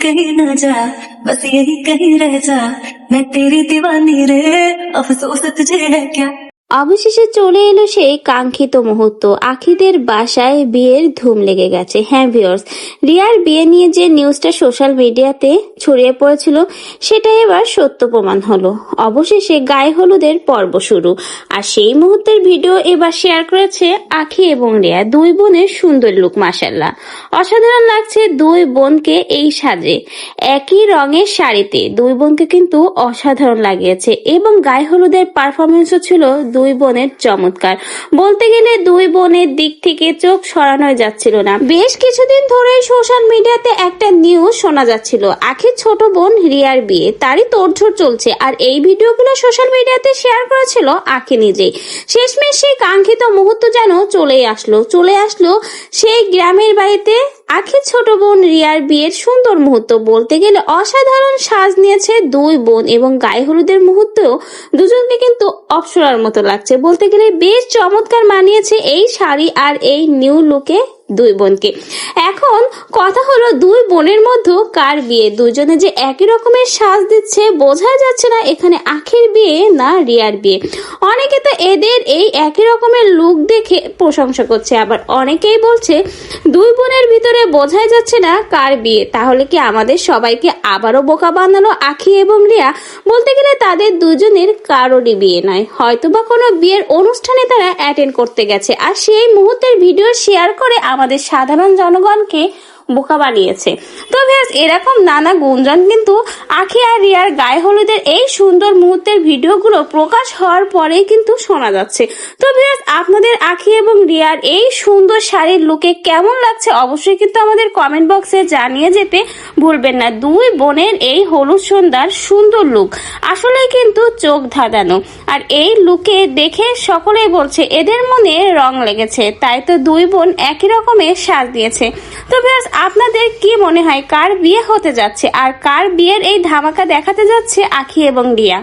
कहीं ना जा, बस यही कहीं रह जा, मैं तेरी दीवानी रे, अफसोस तुझे है क्या। অবশেষে চলে এলো সেই কাঙ্ক্ষিত মুহূর্ত। আখিদের বাসায় বিয়ের ধুম লেগে গেছে। হ্যাঁ ভিউয়ার্স, রিয়ার বিয়ে নিয়ে যে নিউজটা সোশ্যাল মিডিয়াতে ছড়িয়ে পড়েছিল সেটাই এবার সত্য প্রমাণ হলো। অবশেষে গায়ে হলুদের পর্ব শুরু, আর সেই মুহূর্তের ভিডিও এবার শেয়ার করেছে আখি এবং রিয়া। দুই বোনের সুন্দর লুক, মাশাআল্লাহ অসাধারণ লাগছে দুই বোনকে এই সাজে। একই রঙের শাড়িতে দুই বোনকে কিন্তু অসাধারণ লাগিয়েছে, এবং গায়ে হলুদের পারফরমেন্সও ছিল দুই বোনের চমৎকার। বলতে গেলে দুই বোনের দিক থেকে চোখ সরানো যাচ্ছিল না। বেশ কিছুদিন ধরে সোশ্যাল মিডিয়াতে একটা নিউজ শোনা যাচ্ছিল, আখির ছোট বোন রিয়ার বিয়ে, তারই তোড়জোড় চলছে। আর এই ভিডিওগুলো সোশ্যাল মিডিয়াতে শেয়ার করেছিল আখি নিজেই। শেষমেশ সেই কাঙ্ক্ষিত মুহূর্ত যেন চলে আসলো সেই গ্রামের বাড়িতে। আখির ছোট বোন রিয়ার বিয়ের সুন্দর মুহূর্ত, বলতে গেলে অসাধারণ সাজ নিয়েছে দুই বোন, এবং গায়ে হলুদের মুহূর্তেও দুজনকে কিন্তু অপ্সরার মতো লাগছে। বলতে গেলে বেশ চমৎকার মানিয়েছে এই শাড়ি আর এই নিউ লুকে দুই বোনকে। এখন কথা হলো দুই বোনের মধ্যে কার বিয়ে। দুজনে যে একই রকমের সাজ দিচ্ছে, বোঝা যাচ্ছে না এখানে আখির বিয়ে না রিয়ার বিয়ে। অনেকে তো এদের এই একই রকমের লুক দেখে প্রশংসা করছে, আবার অনেকেই বলছে দুই বোনের ভিতরে বোঝাই যাচ্ছে না কার বিয়ে। তাহলে কি আমাদের সবাইকে আবারও বোকা বানালো আখি এবং রিয়া? বলতে গেলে তাদের দুজনের কারোরই বিয়ে নয়, হয়তোবা কোনো বিয়ের অনুষ্ঠানে তারা অ্যাটেন্ড করতে গেছে, আর সেই মুহূর্তের ভিডিও শেয়ার করে আমাদের সাধারণ জনগণকে বোকা বানিয়েছে। তো ভিউয়ার্স, এরকম নানা গুঞ্জন কিন্তু আখি আর রিয়ার গায়ে হলুদের এই সুন্দর মুহূর্তের ভিডিওগুলো প্রকাশ হওয়ার পরেই কিন্তু শোনা যাচ্ছে। তো ভিউয়ার্স, আপনাদের আখি এবং রিয়ার এই সুন্দর শাড়ির লুকে কেমন লাগছে অবশ্যই কিন্তু আমাদের কমেন্ট বক্সে জানিয়ে যেতে ভুলবেন না। দুই বোনের এই হলুদ সন্ধ্যার সুন্দর লুক আসলে কিন্তু চোখ ধাঁধানো, আর এই লুকে দেখে সকলেই বলছে এদের মনে রং লেগেছে, তাই তো দুই বোন একই রকমের সাজ দিয়েছে। তো ভিউয়ার্স, আপনাদের কি মনে হয় কার বিয়ে হতে যাচ্ছে, আর কার বিয়ের এই ধামাকা দেখাতে যাচ্ছে আখি এবং রিয়া?